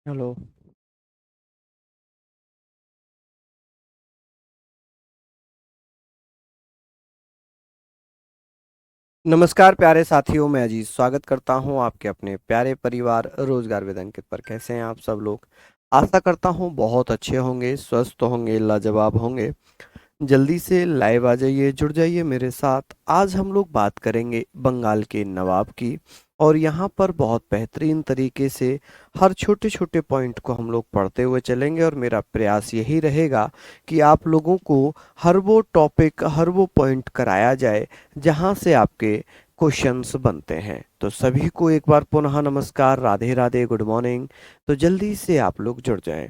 Hello. नमस्कार प्यारे साथियों, मैं अजीज स्वागत करता हूं आपके अपने प्यारे परिवार रोजगार विद अंकित पर। कैसे हैं आप सब लोग? आशा करता हूं बहुत अच्छे होंगे, स्वस्थ होंगे, लाजवाब होंगे। जल्दी से लाइव आ जाइए, जुड़ जाइए मेरे साथ। आज हम लोग बात करेंगे बंगाल के नवाब की। और यहाँ पर बहुत बेहतरीन तरीके से हर छोटे छोटे पॉइंट को हम लोग पढ़ते हुए चलेंगे, और मेरा प्रयास यही रहेगा कि आप लोगों को हर वो टॉपिक, हर वो पॉइंट कराया जाए जहाँ से आपके क्वेश्चंस बनते हैं। तो सभी को एक बार पुनः नमस्कार, राधे राधे, गुड मॉर्निंग। तो जल्दी से आप लोग जुड़ जाएं।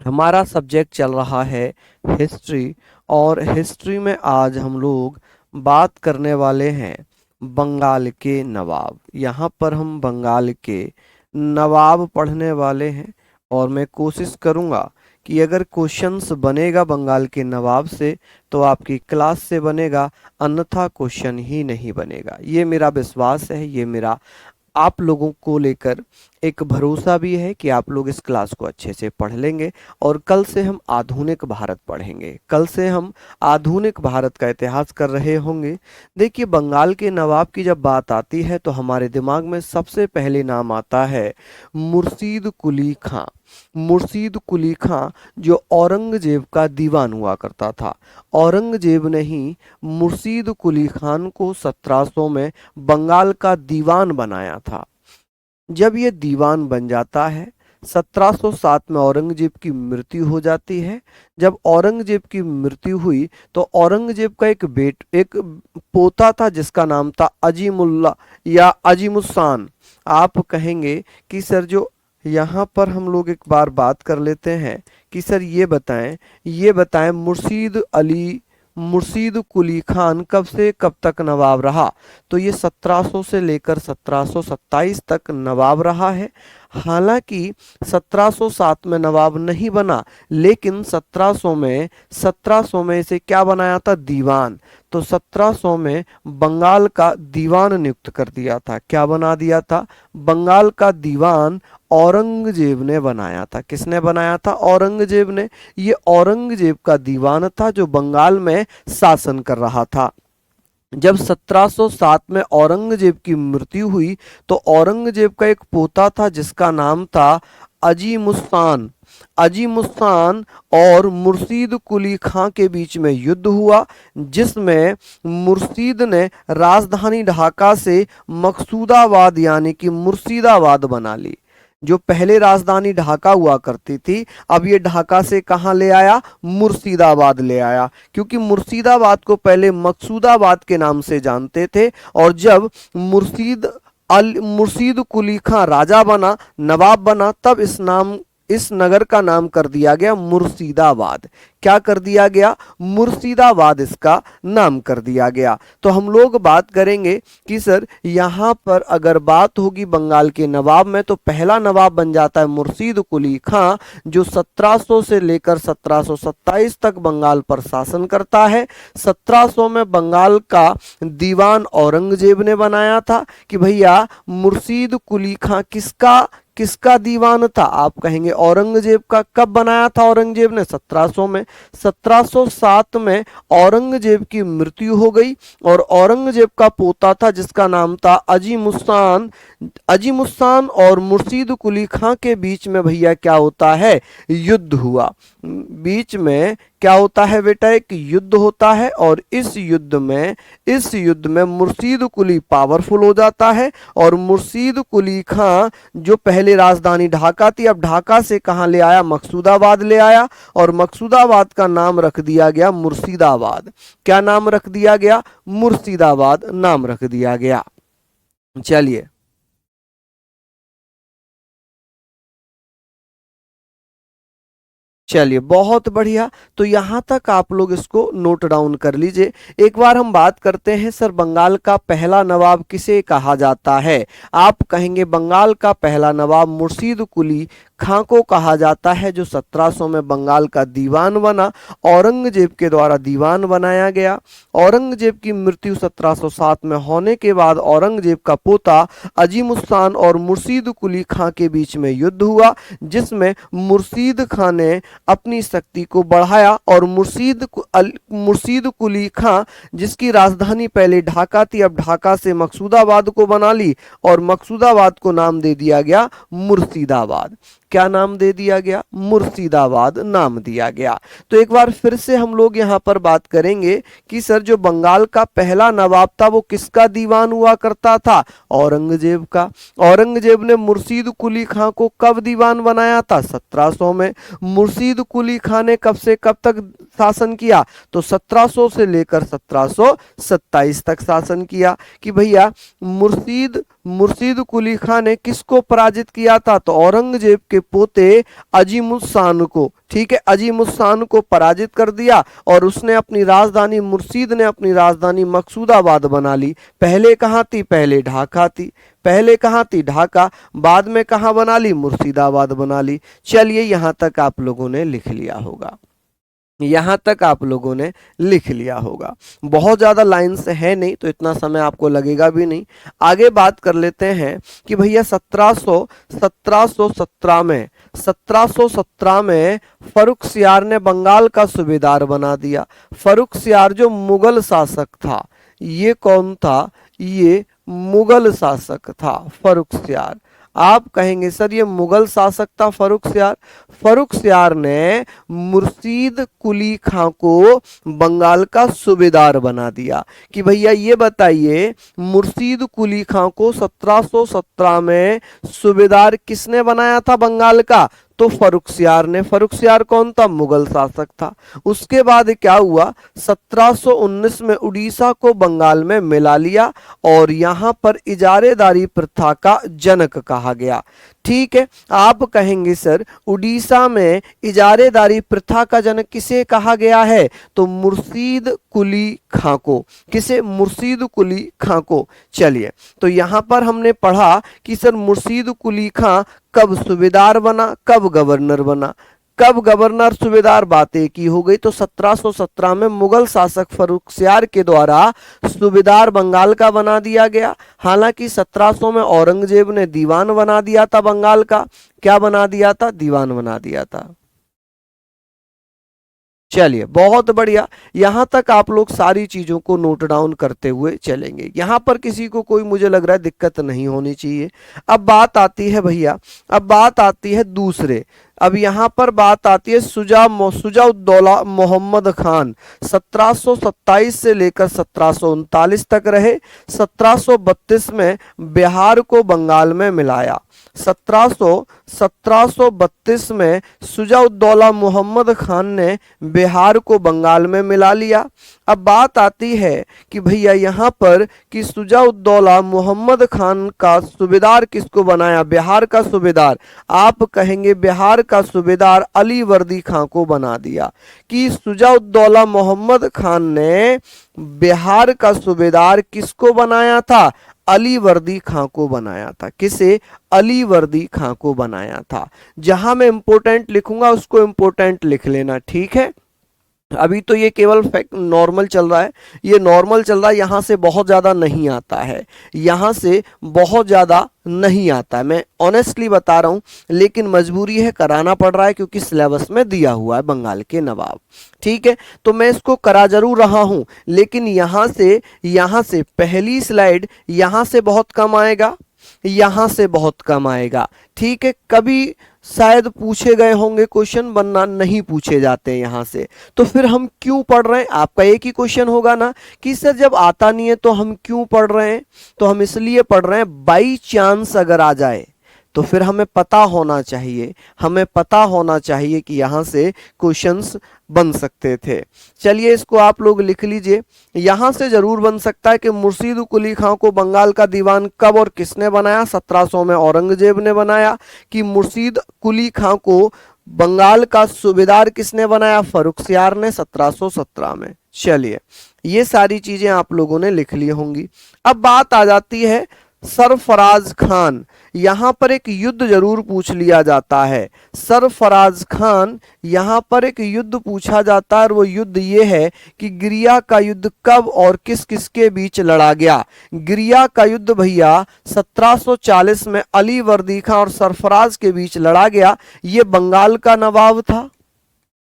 हमारा सब्जेक्ट चल रहा है हिस्ट्री, और हिस्ट्री में आज हम लोग बात करने वाले हैं बंगाल के नवाब। यहाँ पर हम बंगाल के नवाब पढ़ने वाले हैं, और मैं कोशिश करूँगा कि अगर क्वेश्चंस बनेगा बंगाल के नवाब से तो आपकी क्लास से बनेगा, अन्यथा क्वेश्चन ही नहीं बनेगा। ये मेरा विश्वास है, ये मेरा आप लोगों को लेकर एक भरोसा भी है कि आप लोग इस क्लास को अच्छे से पढ़ लेंगे। और कल से हम आधुनिक भारत पढ़ेंगे, कल से हम आधुनिक भारत का इतिहास कर रहे होंगे। देखिए, बंगाल के नवाब की जब बात आती है तो हमारे दिमाग में सबसे पहले नाम आता है मुर्शीद कुली खां। मुर्शीद कुली खां जो औरंगजेब का दीवान हुआ करता था। औरंगजेब ने ही मुर्शीद कुली खान को 1700 में बंगाल का दीवान बनाया था। जब ये दीवान बन जाता है, 1707 में औरंगजेब की मृत्यु हो जाती है। जब औरंगजेब की मृत्यु हुई तो औरंगजेब का एक पोता था जिसका नाम था अजीमुल्ला या अजीमुस्सान। आप कहेंगे कि सर, जो यहाँ पर हम लोग एक बार बात कर लेते हैं कि सर ये बताएं मुर्शीद कुली खान कब से कब तक नवाब रहा। तो ये 1700 से लेकर 1727 तक नवाब रहा है। हालांकि 1707 में नवाब नहीं बना, लेकिन 1700 में इसे क्या बनाया था? दीवान। तो 1700 में बंगाल का दीवान नियुक्त कर दिया था। क्या बना दिया था? बंगाल का दीवान औरंगजेब ने बनाया था। किसने बनाया था? औरंगजेब ने। ये औरंगजेब का दीवान था जो बंगाल में शासन कर रहा था। जब 1707 में औरंगजेब की मृत्यु हुई तो औरंगजेब का एक पोता था जिसका नाम था अजीमुस्तान। अजीमुस्तान और मुर्शीद कुली खां के बीच में युद्ध हुआ, जिसमें मुर्शीद ने राजधानी ढाका से मकसूदाबाद यानी कि मुर्शिदाबाद बना ली। जो पहले राजधानी ढाका हुआ करती थी, अब ये ढाका से कहाँ ले आया? मुर्शिदाबाद ले आया। क्योंकि मुर्शिदाबाद को पहले मकसूदाबाद के नाम से जानते थे, और जब मुर्शीद कुली खां राजा बना, नवाब बना, तब इस नगर का नाम कर दिया गया मुर्शिदाबाद। क्या कर दिया गया? मुर्शिदाबाद इसका नाम कर दिया गया। तो हम लोग बात करेंगे कि सर, यहाँ पर अगर बात होगी बंगाल के नवाब में तो पहला नवाब बन जाता है मुर्शीद कुली खां, जो 1700 से लेकर 1727 तक बंगाल पर शासन करता है। 1700 में बंगाल का दीवान औरंगजेब ने बनाया था कि भैया मुर्शीद कुली खां किसका किसका दीवान था? आप कहेंगे औरंगजेब का। कब बनाया था औरंगजेब ने? 1700 में। 1707 में औरंगजेब की मृत्यु हो गई, और औरंगजेब का पोता था जिसका नाम था अजीमुस्तान। अजीमुस्तान और मुर्शीद कुली खां के बीच में भैया क्या होता है? युद्ध हुआ। बीच में क्या होता है बेटा? एक युद्ध होता है, और इस युद्ध में मुर्शीद कुली पावरफुल हो जाता है, और मुर्शीद कुली खां जो पहले राजधानी ढाका थी, अब ढाका से कहां ले आया? मकसूदाबाद ले आया, और मकसूदाबाद का नाम रख दिया गया मुर्शिदाबाद। क्या नाम रख दिया गया? मुर्शिदाबाद नाम रख दिया गया। चलिए, चलिए बहुत बढ़िया। तो यहाँ तक आप लोग इसको नोट डाउन कर लीजिए। एक बार हम बात करते हैं सर, बंगाल का पहला नवाब किसे कहा जाता है? आप कहेंगे बंगाल का पहला नवाब मुर्शीद कुली खां को कहा जाता है, जो 1700 में बंगाल का दीवान बना, औरंगजेब के द्वारा दीवान बनाया गया। औरंगजेब की मृत्यु 1707 में होने के बाद औरंगजेब का पोता अजीमुस्तान और मुर्शीद कुली खां के बीच में युद्ध हुआ, जिसमें मुर्शीद खां ने अपनी शक्ति को बढ़ाया और मुर्शीद कुली खां, जिसकी राजधानी पहले ढाका थी, अब ढाका से मकसूदाबाद को बना ली और मकसूदाबाद को नाम दे दिया गया मुर्शिदाबाद। क्या नाम दे दिया गया? मुर्शिदाबाद नाम दिया गया। तो एक बार फिर से हम लोग यहाँ पर बात करेंगे कि सर जो बंगाल का पहला नवाब था वो किसका दीवान हुआ करता था? औरंगजेब का। औरंगजेब ने मुर्शीद कुली खां को कब दीवान बनाया था? 1700 में। मुर्शीद कुली खां ने कब से कब तक शासन किया? तो 1700 से लेकर 1727 तक शासन किया। कि भैया मुर्शीद कुली खां ने किसको पराजित किया था? तो औरंगजेब के पोते अजीमुस्तान को, ठीक है, अजीमुस्तान को पराजित कर दिया और उसने अपनी राजधानी, मुर्शीद ने अपनी राजधानी मकसूदाबाद बना ली। पहले कहाँ थी? पहले ढाका थी। पहले कहाँ थी? ढाका। बाद में कहाँ बना ली? मुर्शिदाबाद बना ली। चलिए यहां तक आप लोगों ने लिख लिया होगा। यहां तक आप लोगों ने लिख लिया होगा। बहुत ज्यादा लाइंस है नहीं तो इतना समय आपको लगेगा भी नहीं। आगे बात कर लेते हैं कि भैया 1717 में फर्रुखसियार ने बंगाल का सूबेदार बना दिया। फर्रुखसियार जो मुगल शासक था, ये कौन था? ये मुगल शासक था फर्रुखसियार। आप कहेंगे सर ये मुगल शासक था फर्रुखसियार। फर्रुखसियार ने मुर्शीद कुली खां को बंगाल का सूबेदार बना दिया। कि भैया ये बताइए, मुर्शीद कुली खां को 1717 में सूबेदार किसने बनाया था बंगाल का? तो फर्रुखसियार ने। फर्रुखसियार कौन था? मुगल शासक था। उसके बाद क्या हुआ? 1719 में उड़ीसा को बंगाल में मिला लिया और यहां पर इजारेदारी प्रथा का जनक कहा गया। ठीक है, आप कहेंगे सर उड़ीसा में इजारेदारी प्रथा का जनक किसे कहा गया है? तो मुर्शीद कुली खां को। किसे? मुर्शीद कुली खां को। चलिए, तो यहां पर हमने पढ़ा कि सर मुर्शीद कुली खां कब सूबेदार बना, कब गवर्नर बना। कब गवर्नर सूबेदार, बात एक ही हो गई। तो 1717 में मुगल शासक फर्रुखसियार के द्वारा सूबेदार बंगाल का बना दिया गया। हालांकि 1700 में औरंगजेब ने दीवान बना दिया था बंगाल का। क्या बना दिया था? दीवान बना दिया था। चलिए बहुत बढ़िया। यहां तक आप लोग सारी चीजों को नोट डाउन करते हुए चलेंगे। यहां पर किसी को कोई, मुझे लग रहा है, दिक्कत नहीं होनी चाहिए। अब बात आती है भैया, अब बात आती है दूसरे। अब यहां पर बात आती है सुजाउद्दौला मोहम्मद खान। 1727 से लेकर 1739 तक रहे। 1732 में बिहार को बंगाल में मिलाया। 1732 में सुजाउद्दौला मोहम्मद खान ने बिहार को बंगाल में मिला लिया। अब बात आती है कि भैया यहाँ पर कि सुजाउद्दौला मोहम्मद खान का सूबेदार किसको बनाया? बिहार का सूबेदार। आप कहेंगे बिहार का सूबेदार अली वर्दी खां को बना दिया। कि सुजाउद्दौला मोहम्मद खान ने बिहार का सूबेदार किसको बनाया था? अली वर्दी खां को बनाया था। किसे? अली वर्दी खां को बनाया था। जहां मैं इंपोर्टेंट लिखूंगा उसको इंपोर्टेंट लिख लेना, ठीक है। अभी तो ये केवल फैक्ट नॉर्मल चल रहा है, ये नॉर्मल चल रहा है, यहां से बहुत ज्यादा नहीं आता है, यहां से बहुत ज्यादा नहीं आता है, मैं ऑनेस्टली बता रहा हूं, लेकिन मजबूरी है, कराना पड़ रहा है क्योंकि सिलेबस में दिया हुआ है बंगाल के नवाब। ठीक है, तो मैं इसको करा जरूर रहा हूं, लेकिन यहां से पहली स्लाइड यहां से बहुत कम आएगा, यहां से बहुत कम आएगा। ठीक है, कभी शायद पूछे गए होंगे क्वेश्चन, वरना नहीं पूछे जाते हैं यहां से। तो फिर हम क्यों पढ़ रहे हैं? आपका एक ही क्वेश्चन होगा ना कि सर जब आता नहीं है तो हम क्यों पढ़ रहे हैं? तो हम इसलिए पढ़ रहे हैं, बाई चांस अगर आ जाए तो फिर हमें पता होना चाहिए, हमें पता होना चाहिए कि यहां से क्वेश्चंस बन सकते थे। चलिए इसको आप लोग लिख लीजिए, यहां से जरूर बन सकता है कि मुर्शीद कुली खां को बंगाल का दीवान कब और किसने बनाया? 1700 में औरंगजेब ने बनाया। कि मुर्शीद कुली खां को बंगाल का सूबेदार किसने बनाया? फर्रुखसियार ने 1717 में। चलिए, ये सारी चीजें आप लोगों ने लिख ली होंगी। अब बात आ जाती है सरफराज खान। यहां पर एक युद्ध जरूर पूछ लिया जाता है। सरफराज खान, यहां पर एक युद्ध पूछा जाता है और वो युद्ध ये है कि गिरिया का युद्ध कब और किस किस के बीच लड़ा गया। गिरिया का युद्ध भैया 1740 में अली वर्दी खां और सरफराज के बीच लड़ा गया। ये बंगाल का नवाब था।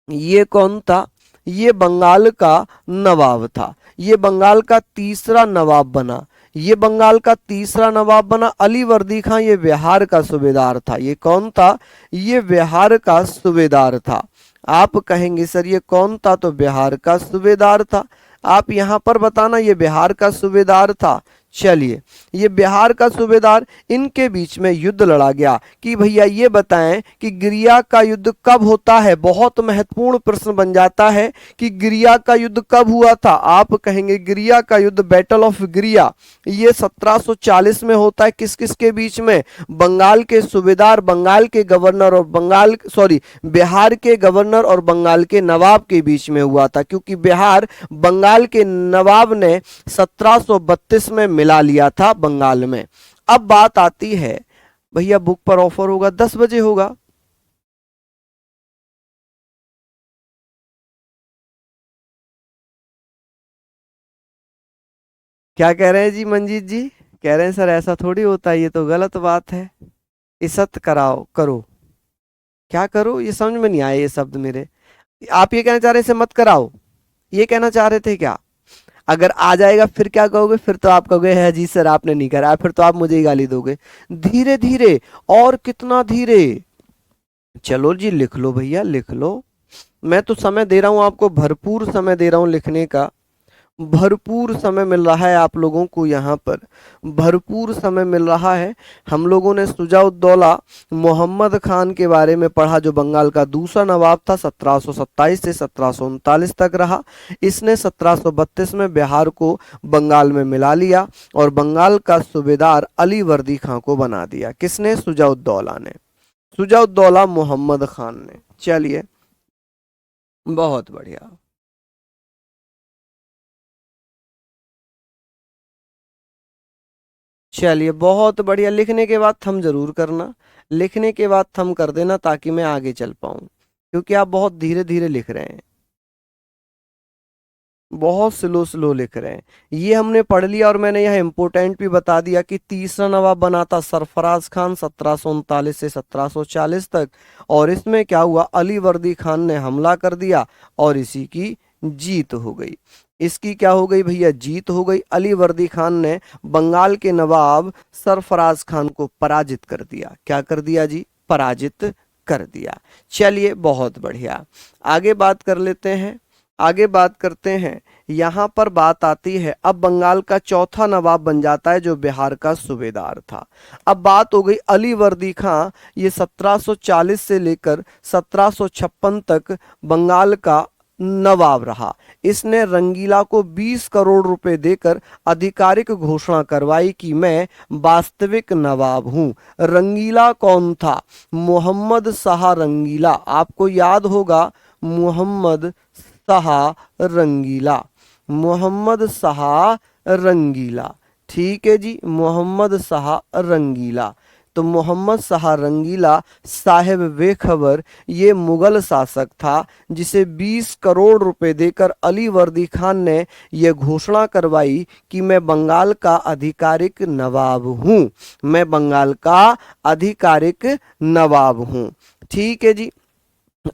ये कौन था? ये बंगाल का नवाब था। ये बंगाल का तीसरा नवाब बना। ये बंगाल का तीसरा नवाब बना। अली वर्दी खां ये बिहार का सूबेदार था। ये कौन था? ये बिहार का सूबेदार था। आप कहेंगे सर ये कौन था? तो बिहार का सूबेदार था। आप यहां पर बताना ये बिहार का सूबेदार था। चलिए, ये बिहार का सूबेदार, इनके बीच में युद्ध लड़ा गया कि भैया ये बताएं कि गिरिया का युद्ध कब होता है। बहुत महत्वपूर्ण प्रश्न बन जाता है कि गिरिया का युद्ध कब हुआ था। आप कहेंगे गिरिया का युद्ध, बैटल ऑफ गिरिया, ये 1740 में होता है। किस किस के बीच में? बंगाल के सूबेदार, बंगाल के गवर्नर और बिहार के गवर्नर और बंगाल के नवाब के बीच में हुआ था, क्योंकि बिहार बंगाल के नवाब ने 1732 में मिला लिया था बंगाल में। अब बात आती है भैया, बुक पर ऑफर होगा 10 बजे होगा। क्या कह रहे हैं जी मंजीत जी? कह रहे हैं सर ऐसा थोड़ी होता है, ये तो गलत बात है। इज्जत कराओ करो। क्या करो? ये समझ में नहीं आया ये शब्द मेरे। आप ये कहना चाह रहे हैं इसे मत कराओ, ये कहना चाह रहे थे क्या? अगर आ जाएगा फिर क्या कहोगे? फिर तो आप कहोगे है जी सर आपने नहीं करा, फिर तो आप मुझे ही गाली दोगे। धीरे धीरे, और कितना धीरे? चलो जी लिख लो भैया, लिख लो। मैं तो समय दे रहा हूं आपको, भरपूर समय दे रहा हूं लिखने का। भरपूर समय मिल रहा है आप लोगों को, यहाँ पर भरपूर समय मिल रहा है। हम लोगों ने सुजाउद्दौला मोहम्मद खान के बारे में पढ़ा, जो बंगाल का दूसरा नवाब था, 1727 से 1739 तक रहा। इसने 1732 में बिहार को बंगाल में मिला लिया और बंगाल का सूबेदार अली वर्दी खां को बना दिया। किसने? सुजाउद्दौला ने, सुजाउद्दौला मोहम्मद खान ने। चलिए, बहुत बढ़िया। चलिए, बहुत बढ़िया। लिखने के बाद थम जरूर करना, लिखने के बाद थम कर देना, ताकि मैं आगे चल पाऊं, क्योंकि आप बहुत धीरे धीरे लिख रहे हैं, बहुत स्लो स्लो लिख रहे हैं। ये हमने पढ़ लिया और मैंने यह इंपोर्टेंट भी बता दिया कि तीसरा नवाब बना था सरफराज खान 1739 से 1740 तक। और इसमें क्या हुआ? अली वर्दी खान ने हमला कर दिया और इसी की जीत हो गई। इसकी क्या हो गई भैया? जीत हो गई। अली वर्दी खान ने बंगाल के नवाब सरफराज खान को पराजित कर दिया। क्या कर दिया जी? पराजित कर दिया। चलिए, बहुत बढ़िया। आगे बात कर लेते हैं, आगे बात करते हैं। यहां पर बात आती है, अब बंगाल का चौथा नवाब बन जाता है जो बिहार का सूबेदार था। अब बात हो गई अली वर्दी खां, ये 1740 से लेकर 1756 तक बंगाल का नवाब रहा। इसने रंगीला को 20 करोड़ रुपए देकर आधिकारिक घोषणा करवाई कि मैं वास्तविक नवाब हूं। रंगीला कौन था? मोहम्मद शाह रंगीला। आपको याद होगा, मोहम्मद शाह रंगीला, मोहम्मद शाह रंगीला। ठीक है जी, मोहम्मद शाह रंगीला। तो मोहम्मद शाह रंगीला साहेब बेखबर ये मुगल शासक था, जिसे 20 करोड़ रुपए देकर अली वर्दी खान ने यह घोषणा करवाई कि मैं बंगाल का आधिकारिक नवाब हूं, मैं बंगाल का आधिकारिक नवाब हूं। ठीक है जी।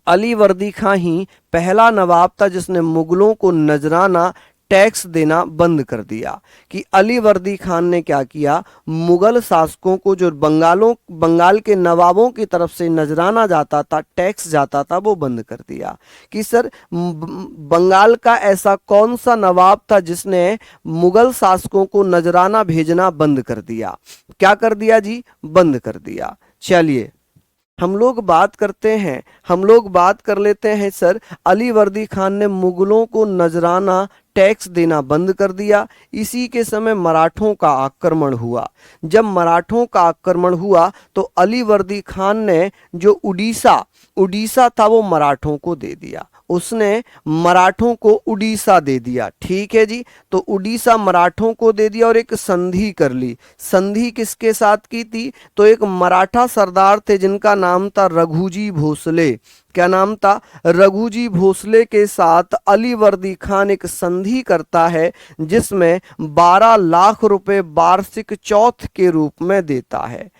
अली वर्दी खां ही पहला नवाब था जिसने मुगलों को नजराना टैक्स देना बंद कर दिया। कि अली वर्दी खान ने क्या किया? मुगल शासकों को जो बंगाल के नवाबों की तरफ से नजराना जाता था, टैक्स जाता था, वो बंद कर दिया। कि सर बंगाल का ऐसा कौन सा नवाब था जिसने मुगल शासकों को नजराना भेजना बंद कर दिया? क्या कर दिया जी? बंद कर दिया। चलिए, हम लोग बात करते हैं, हम लोग बात कर लेते हैं सर, अली वर्दी खान ने मुगलों को नजराना टैक्स देना बंद कर दिया। इसी के समय मराठों का आक्रमण हुआ। जब मराठों का आक्रमण हुआ तो अलीवर्दी खान ने जो उड़ीसा उड़ीसा था वो मराठों को दे दिया। उसने मराठों को उड़ीसा दे दिया। ठीक है जी। तो उड़ीसा मराठों को दे दिया और एक संधि कर ली। संधि किसके साथ की थी? तो एक मराठा सरदार थे जिनका नाम था रघुजी भोसले। क्या नाम था? रघुजी भोसले के साथ अलीवर्दी खान एक संधि करता है जिसमें 12 लाख रुपए वार्षिक चौथ के रूप में देता है।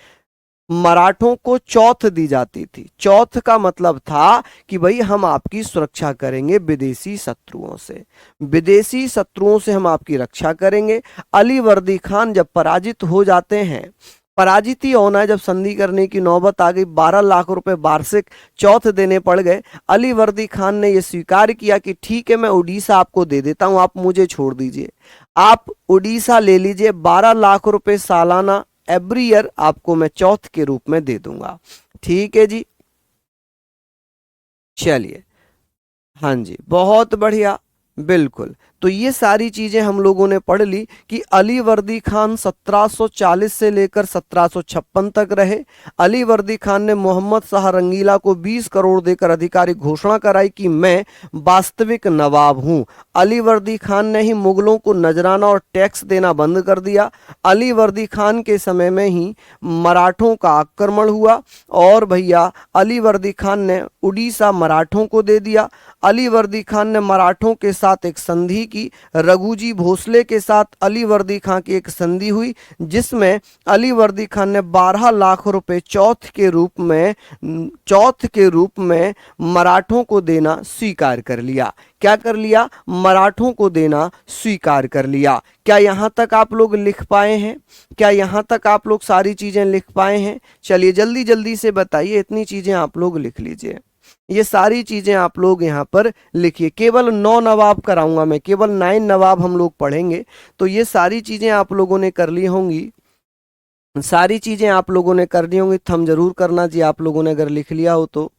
मराठों को चौथ दी जाती थी। चौथ का मतलब था कि भाई हम आपकी सुरक्षा करेंगे विदेशी शत्रुओं से, विदेशी शत्रुओं से हम आपकी रक्षा करेंगे। अलीवर्दी खान जब पराजित हो जाते हैं, पराजित ही होना है, जब संधि करने की नौबत आ गई, 12 लाख रुपए वार्षिक चौथ देने पड़ गए। अलीवर्दी खान ने यह स्वीकार किया कि ठीक है, मैं उड़ीसा आपको दे देता हूं, आप मुझे छोड़ दीजिए, आप उड़ीसा ले लीजिए, 12 लाख रुपए सालाना एवरी ईयर आपको मैं चौथ के रूप में दे दूंगा। ठीक है जी। चलिए, हाँ जी, बहुत बढ़िया। बिल्कुल। तो ये सारी चीजें हम लोगों ने पढ़ ली कि अलीवर्दी खान 1740 से लेकर 1756 तक रहे। अलीवर्दी खान ने मोहम्मद शाह रंगीला को 20 करोड़ देकर आधिकारिक घोषणा कराई कि मैं वास्तविक नवाब हूं। अलीवर्दी खान ने ही मुगलों को नजराना और टैक्स देना बंद कर दिया। अलीवर्दी खान के समय में ही मराठों का आक्रमण हुआ और भैया अलीवर्दी खान ने उड़ीसा मराठों को दे दिया। अलीवर्दी खान ने मराठों के साथ एक संधि की। रघुजी भोसले के साथ अलीवर्दी खान की एक संधि हुई जिसमें अलीवर्दी खान ने 12 लाख रुपए चौथ के रूप में मराठों को देना स्वीकार कर लिया। क्या कर लिया? मराठों को देना स्वीकार कर लिया। क्या यहां तक आप लोग लिख पाए हैं? क्या यहां तक आप लोग सारी चीजें लिख पाए हैं? चलिए जल्दी जल्दी से बताइए, इतनी चीजें आप लोग लिख लीजिए। ये सारी चीजें आप लोग यहाँ पर लिखिए। केवल 9 नवाब कराऊंगा मैं, केवल 9 नवाब हम लोग पढ़ेंगे। तो ये सारी चीजें आप लोगों ने कर ली होंगी, सारी चीजें आप लोगों ने कर ली होंगी। थम जरूर करना जी आप लोगों ने अगर लिख लिया हो तो।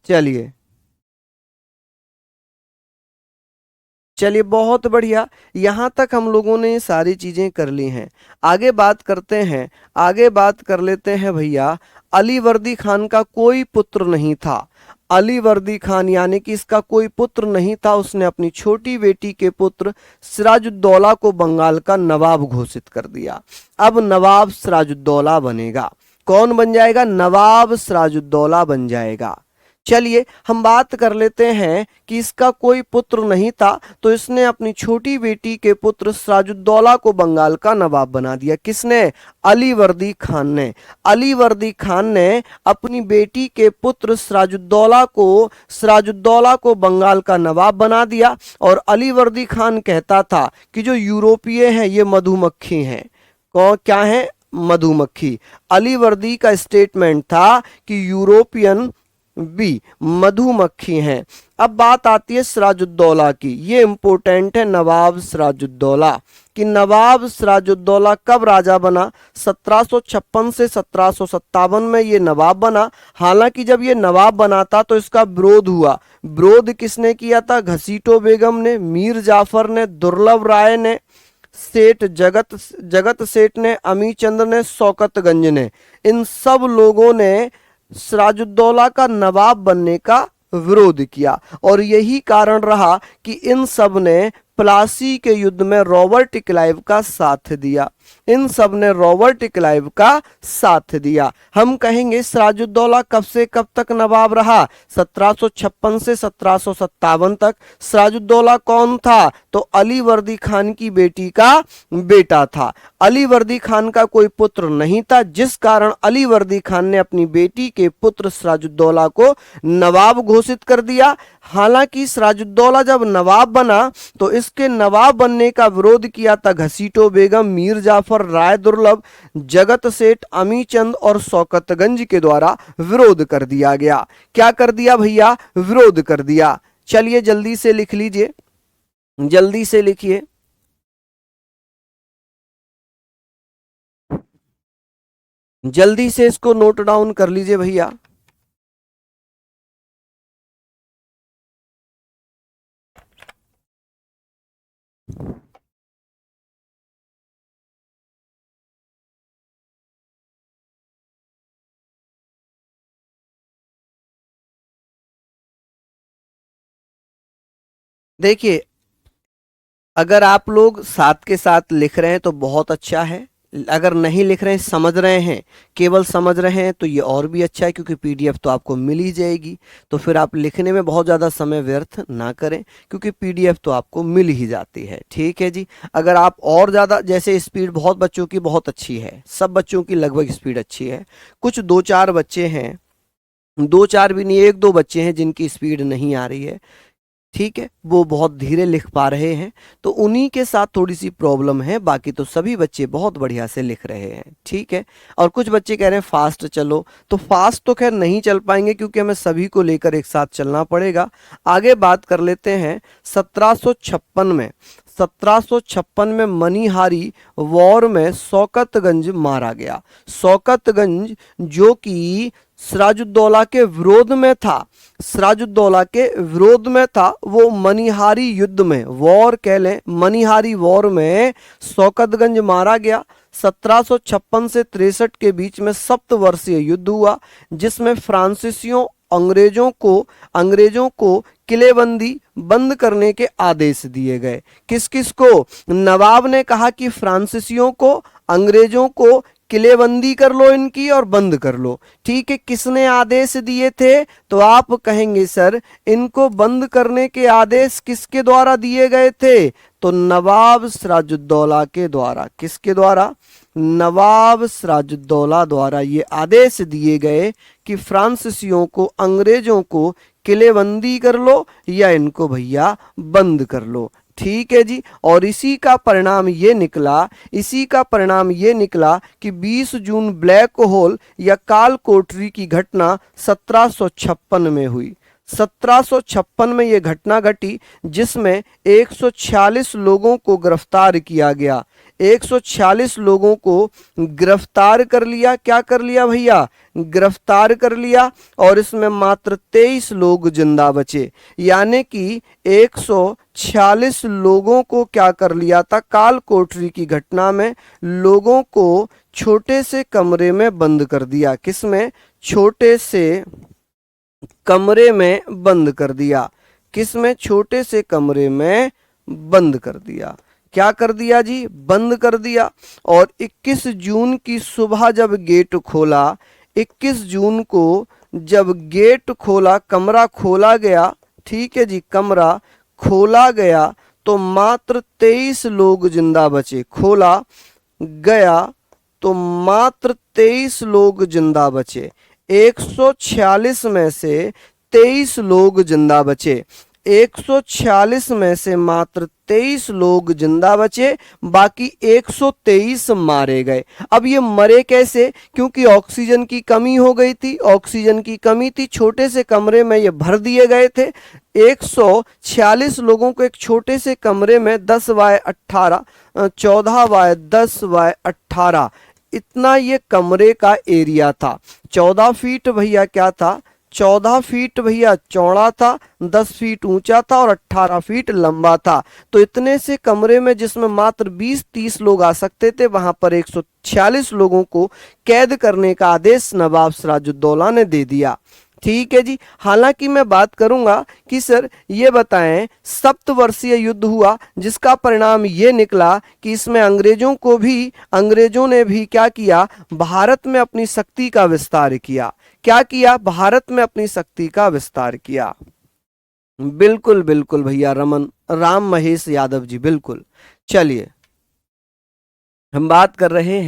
चलिए चलिए, बहुत बढ़िया। यहां तक हम लोगों ने सारी चीजें कर ली हैं। आगे बात करते हैं, आगे बात कर लेते हैं भैया। अलीवर्दी खान का कोई पुत्र नहीं था। अलीवर्दी खान यानी कि इसका कोई पुत्र नहीं था। उसने अपनी छोटी बेटी के पुत्र सिराजुद्दौला को बंगाल का नवाब घोषित कर दिया। अब नवाब सिराजुद्दौला बनेगा। कौन बन जाएगा? नवाब सिराजुद्दौला बन जाएगा। चलिए हम बात कर लेते हैं कि इसका कोई पुत्र नहीं था तो इसने अपनी छोटी बेटी के पुत्र सिराजुद्दौला को बंगाल का नवाब बना दिया। किसने? अलीवर्दी खान ने। अलीवर्दी खान ने अपनी बेटी के पुत्र सिराजुद्दौला को बंगाल का नवाब बना दिया। और अलीवर्दी खान कहता था कि जो यूरोपीय हैं ये मधुमक्खी हैं। कौन? क्या है? मधुमक्खी। अलीवर्दी का स्टेटमेंट था कि यूरोपियन बी मधुमक्खी हैं। अब बात आती है सिराजुद्दौला की, ये इंपॉर्टेंट है। नवाब सिराजुद्दौला कि नवाब सिराजुद्दौला कब राजा बना? 1756 से 1757 में ये नवाब बना। हालांकि जब ये नवाब बना था तो इसका विरोध हुआ। विरोध किसने किया था? घसीटो बेगम ने, मीर जाफर ने, दुर्लभ राय ने, सेठ जगत सेठ ने, अमीचंद्र ने, शौकतगंज ने। इन सब लोगों ने सिराजुद्दौला का नवाब बनने का विरोध किया और यही कारण रहा कि इन सब ने प्लासी के युद्ध में रॉबर्ट क्लाइव का साथ दिया। इन सब ने रॉबर्ट क्लाइव का साथ दिया। हम कहेंगे सिराजुद्दौला कब से कब तक नवाब रहा? 1756 से 1757 तक। सिराजुद्दौला कौन था? तो अलीवर्दी खान की बेटी का बेटा था। अलीवर्दी खान का कोई पुत्र नहीं था जिस कारण अलीवर्दी खान ने अपनी बेटी के पुत्र सिराजुद्दौला को नवाब घोषित कर दिया। हालांकि सिराजुद्दौला जब नवाब बना तो इसके नवाब बनने का विरोध किया था घसीटो बेगम, मीर जाफर, राय दुर्लभ, जगत सेठ, अमीचंद और शौकतगंज के द्वारा विरोध कर दिया गया। क्या कर दिया भैया? विरोध कर दिया। चलिए जल्दी से लिख लीजिए, जल्दी से लिखिए। जल्दी से इसको नोट डाउन कर लीजिए भैया। देखिए, अगर आप लोग साथ के साथ लिख रहे हैं तो बहुत अच्छा है। अगर नहीं लिख रहे हैं, समझ रहे हैं, केवल समझ रहे हैं, तो ये और भी अच्छा है, क्योंकि पीडीएफ तो आपको मिल ही जाएगी। तो फिर आप लिखने में बहुत ज़्यादा समय व्यर्थ ना करें, क्योंकि पीडीएफ तो आपको मिल ही जाती है। ठीक है जी। अगर आप और ज़्यादा, जैसे स्पीड बहुत बच्चों की बहुत अच्छी है, सब बच्चों की लगभग स्पीड अच्छी है, कुछ दो चार बच्चे हैं, दो चार भी नहीं, एक दो बच्चे हैं जिनकी स्पीड नहीं आ रही है, ठीक है, वो बहुत धीरे लिख पा रहे हैं, तो उन्हीं के साथ थोड़ी सी प्रॉब्लम है। बाकी तो सभी बच्चे बहुत बढ़िया से लिख रहे हैं। ठीक है। और कुछ बच्चे कह रहे हैं फास्ट चलो, तो फास्ट तो खैर नहीं चल पाएंगे, क्योंकि हमें सभी को लेकर एक साथ चलना पड़ेगा। आगे बात कर लेते हैं 1756 में। 1756 में मनिहारी वॉर में शौकतगंज मारा गया। शौकतगंज जो कि सिराजुद्दौला के विरोध में था, सिराजुद्दौला के विरोध में था, वो मनिहारी युद्ध में, वॉर कह लें, मनिहारी वॉर में शौकतगंज मारा गया। 1756 से 63 के बीच में सप्तवर्षीय युद्ध हुआ, जिसमें फ्रांसीसियों अंग्रेजों को किलेबंदी बंद करने के आदेश दिए गए। किस किस को? नवाब ने कहा कि फ्रांसीसियों को, अंग्रेजों को किलेबंदी कर लो इनकी और बंद कर लो। ठीक है। किसने आदेश दिए थे? तो आप कहेंगे सर इनको बंद करने के आदेश किसके द्वारा दिए गए थे? तो नवाब सिराजुद्दौला के द्वारा। किसके द्वारा? नवाब सिराजुद्दौला द्वारा ये आदेश दिए गए कि फ्रांसीसियों को, अंग्रेजों को किलेबंदी कर लो या इनको भैया बंद कर लो। ठीक है जी। और इसी का परिणाम ये निकला कि 20 जून ब्लैक होल या काल कोठरी की घटना 1756 में हुई। 1756 में यह घटना घटी, जिसमें 146 लोगों को गिरफ्तार किया गया। 146 लोगों को गिरफ्तार कर लिया। क्या कर लिया भैया? गिरफ्तार कर लिया। और इसमें मात्र 23 लोग जिंदा बचे, यानी कि 146 लोगों को क्या कर लिया था? काल कोठरी की घटना में लोगों को छोटे से कमरे में बंद कर दिया। किसमें? छोटे से कमरे में बंद कर दिया। किसमें? छोटे से कमरे में बंद कर दिया। क्या कर दिया जी? बंद कर दिया। और 21 जून की सुबह जब गेट खोला, 21 जून को जब गेट खोला, कमरा खोला गया, ठीक है जी, कमरा खोला गया, तो मात्र 23 लोग जिंदा बचे। खोला गया तो मात्र 23 लोग जिंदा बचे। 146 में से 23 लोग जिंदा बचे। 146 में से मात्र 23 लोग जिंदा बचे, बाकी 123 मारे गए। अब ये मरे कैसे? क्योंकि ऑक्सीजन की कमी हो गई थी, ऑक्सीजन की कमी थी, छोटे से कमरे में ये भर दिए गए थे। 146 लोगों को एक छोटे से कमरे में 10/18, 14/10/18 इतना ये कमरे का एरिया था। 14 फीट भैया क्या था? 14 फीट भैया चौड़ा था, 10 फीट ऊंचा था और 18 फीट लंबा था। तो इतने से कमरे में, जिसमें मात्र 20-30 लोग आ सकते थे, वहां पर 146 लोगों को कैद करने का आदेश नवाब सिराजुद्दौला ने दे दिया। ठीक है जी। हालांकि मैं बात करूंगा कि सर ये बताएं, सप्तवर्षीय युद्ध हुआ, जिसका परिणाम ये निकला कि इसमें अंग्रेजों ने भी क्या किया? भारत में अपनी शक्ति का विस्तार किया। क्या किया? भारत में अपनी शक्ति का विस्तार किया। बिल्कुल बिल्कुल भैया, राम महेश यादव जी, बिल्कुल। चलिए, हम बात कर रहे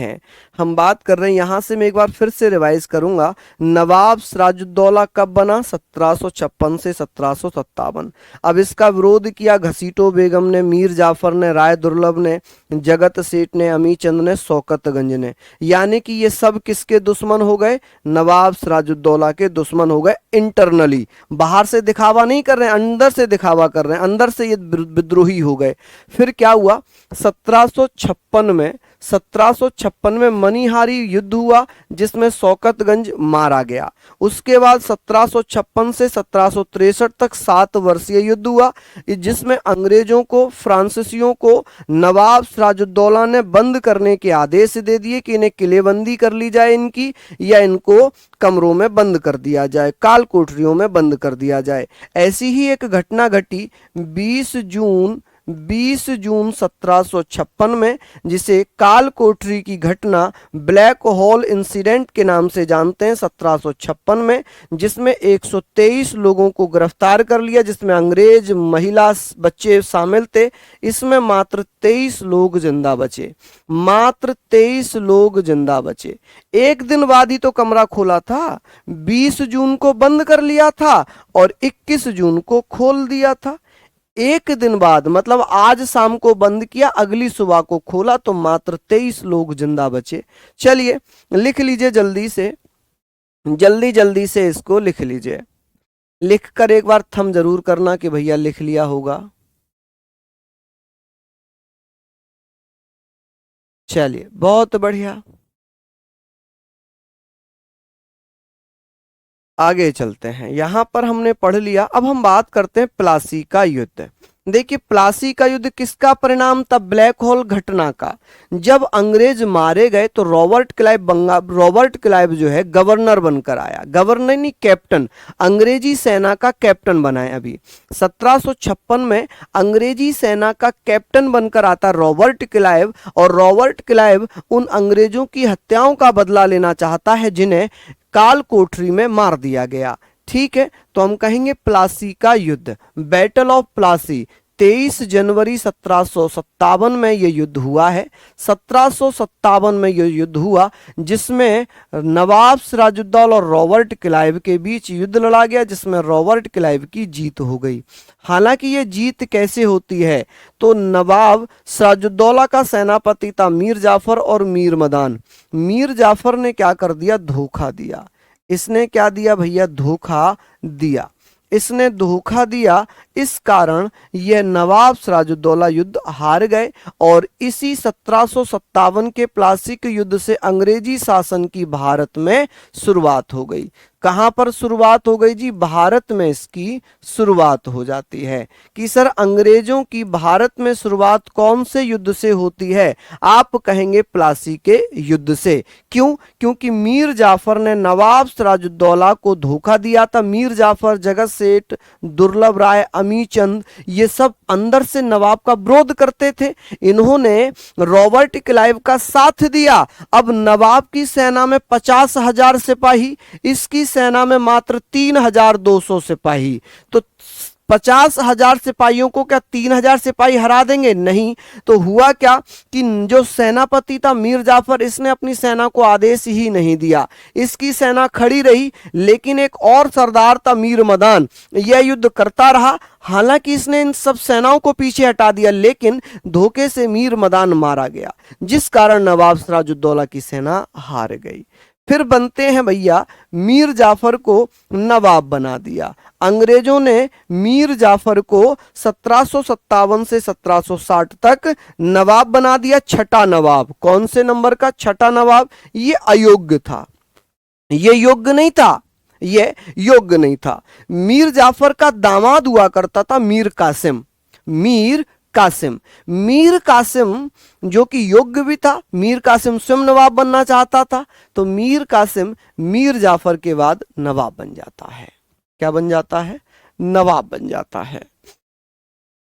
हैं यहां से मैं एक बार फिर से रिवाइज करूंगा। नवाब सिराजुद्दौला कब बना? 1756 से 1757। अब इसका विरोध किया घसीटो बेगम ने, मीर जाफर ने, राय दुर्लभ ने, जगत सेठ ने, अमी चंद ने, शौकतगंज ने। यानी कि ये सब किसके दुश्मन हो गए? नवाब सिराजुद्दौला के दुश्मन हो गए। इंटरनली, बाहर से दिखावा नहीं कर रहे हैं, अंदर से दिखावा कर रहे हैं, अंदर से ये विद्रोही हो गए। फिर क्या हुआ? 1756 में 1756 में मनिहारी युद्ध हुआ जिसमें शौकतगंज मारा गया। उसके बाद 1756 से 1763 तक 7 वर्षीय युद्ध हुआ जिसमें अंग्रेजों को, फ्रांसीसियों को नवाब सिराजुद्दौला ने बंद करने के आदेश दे दिए कि इन्हें किलेबंदी कर ली जाए इनकी, या इनको कमरों में बंद कर दिया जाए, काल कोठरियों में बंद कर दिया जाए। ऐसी ही एक घटना घटी 20 जून 1756 में, जिसे काल कोठरी की घटना, ब्लैक होल इंसिडेंट के नाम से जानते हैं, 1756 में, जिसमें 123 लोगों को गिरफ्तार कर लिया, जिसमें अंग्रेज, महिला, बच्चे शामिल थे। इसमें मात्र 23 लोग जिंदा बचे, मात्र 23 लोग जिंदा बचे। एक दिन बाद ही तो कमरा खोला था, 20 जून को बंद कर लिया था और 21 जून को खोल दिया था। एक दिन बाद, मतलब आज शाम को बंद किया, अगली सुबह को खोला तो मात्र 23 लोग जिंदा बचे। चलिए लिख लीजिए जल्दी से, जल्दी से इसको लिख लीजिए। लिखकर एक बार थंब जरूर करना कि भैया लिख लिया होगा। चलिए बहुत बढ़िया, आगे चलते हैं। यहां पर हमने पढ़ लिया, अब हम बात करते हैं प्लासी का युद्ध। देखिए प्लासी का युद्ध किसका परिणाम था? ब्लैक होल घटना का। जब अंग्रेज मारे गए तो रॉबर्ट क्लाइव जो है गवर्नर बनकर आया, गवर्नर नहीं कैप्टन, अंग्रेजी सेना का कैप्टन बना है। अभी 1756 में अंग्रेजी सेना का कैप्टन बनकर आता रॉबर्ट क्लाइव, और रॉबर्ट क्लाइव उन अंग्रेजों की हत्याओं का बदला लेना चाहता है जिन्हें काल कोठरी में मार दिया गया। ठीक है, तो हम कहेंगे प्लासी का युद्ध, बैटल ऑफ प्लासी। 23 जनवरी 1757 में यह युद्ध हुआ है। 1757 में यह युद्ध हुआ जिसमें नवाब सिराजुद्दौला और रॉबर्ट क्लाइव के बीच युद्ध लड़ा गया, जिसमें रॉबर्ट क्लाइव की जीत हो गई। हालांकि यह जीत कैसे होती है, तो नवाब सिराजुद्दौला का सेनापति था मीर जाफर और मीर मदान। मीर जाफर ने क्या कर दिया? धोखा दिया। इसने क्या दिया भैया? धोखा दिया। इसने धोखा दिया, इस कारण यह नवाब सिराजुद्दौला युद्ध हार गए और इसी 1757 के प्लासी के युद्ध से अंग्रेजी शासन की भारत में शुरुआत हो गई। कहां पर शुरुआत हो गई जी? भारत में इसकी शुरुआत हो जाती है। कि सर अंग्रेजों की भारत में शुरुआत कौन से युद्ध से होती है? आप कहेंगे प्लासी के युद्ध से। क्यों? क्योंकि मीर जाफर ने नवाब सिराजुद्दौला को धोखा दिया था। मीर जाफर, जगत सेठ, दुर्लभ राय, अमीचंद, ये सब अंदर से नवाब का विरोध करते थे। इन्होंने रॉबर्ट क्लाइव का साथ दिया। अब नवाब की सेना में 50,000 सिपाही, इसकी सेना में मात्र 3,200 सिपाही। तो 50,000 सिपाहियों को क्या 3,000 सिपाही हरा देंगे? नहीं। तो हुआ क्या कि जो सेनापति था मीर जाफर, इसने अपनी सेना को आदेश ही नहीं दिया, इसकी सेना खड़ी रही। लेकिन एक और सरदार था मीर मदान, यह युद्ध करता रहा। हालांकि इसने इन सब सेनाओं को पीछे हटा दिया, लेकिन धोखे से मीर मदान मारा गया, जिस कारण नवाब सिराजुद्दौला की सेना हार गई। फिर बनते हैं भैया, मीर जाफर को नवाब बना दिया। अंग्रेजों ने मीर जाफर को 1757 से 1760 तक नवाब बना दिया, छठा नवाब। कौन से नंबर का? छठा नवाब। ये अयोग्य था, ये योग्य नहीं था, ये योग्य नहीं था। मीर जाफर का दामाद हुआ करता था मीर कासिम। मीर कासिम जो कि योग्य भी था, मीर कासिम स्वयं नवाब बनना चाहता था, तो मीर कासिम मीर जाफर के बाद नवाब बन जाता है। क्या बन जाता है? नवाब बन जाता है।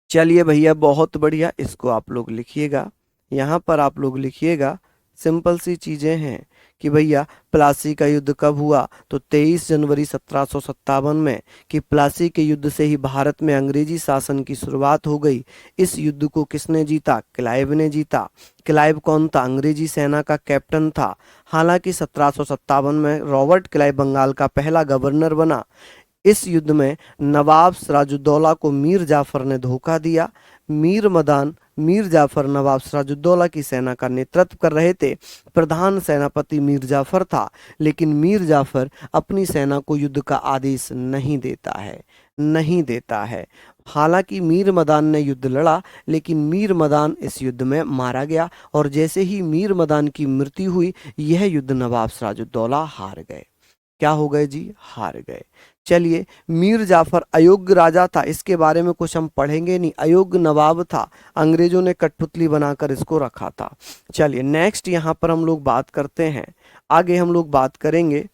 चलिए भैया बहुत बढ़िया, इसको आप लोग लिखिएगा, यहां पर आप लोग लिखिएगा। सिंपल सी चीजें हैं कि भैया प्लासी का युद्ध कब हुआ? तो 23 जनवरी 1757 में। कि प्लासी के युद्ध से ही भारत में अंग्रेजी शासन की शुरुआत हो गई। इस युद्ध को किसने जीता? क्लाइव ने जीता। क्लाइव कौन था? अंग्रेजी सेना का कैप्टन था। हालांकि 1757 में रॉबर्ट क्लाइव बंगाल का पहला गवर्नर बना। इस युद्ध में नवाब सिराजुद्दौला को मीर जाफर ने धोखा दिया। मीर मदान, मीर जाफर नवाब सिराजुद्दौला की सेना का नेतृत्व कर रहे थे। प्रधान सेनापति मीर जाफर था, लेकिन मीर जाफर अपनी सेना को युद्ध का आदेश नहीं देता है। हालांकि मीर मदान ने युद्ध लड़ा, लेकिन मीर मदान इस युद्ध में मारा गया, और जैसे ही मीर मदान की मृत्यु हुई, यह युद्ध नवाब सिराजुद्दौला हार गए। क्या हो गए जी? हार गए। चलिए, मीर जाफर अयोग्य राजा था, इसके बारे में कुछ हम पढ़ेंगे नहीं। अयोग्य नवाब था, अंग्रेजों ने कठपुतली बनाकर इसको रखा था। चलिए नेक्स्ट यहाँ पर हम लोग बात करते हैं, आगे हम लोग बात करेंगे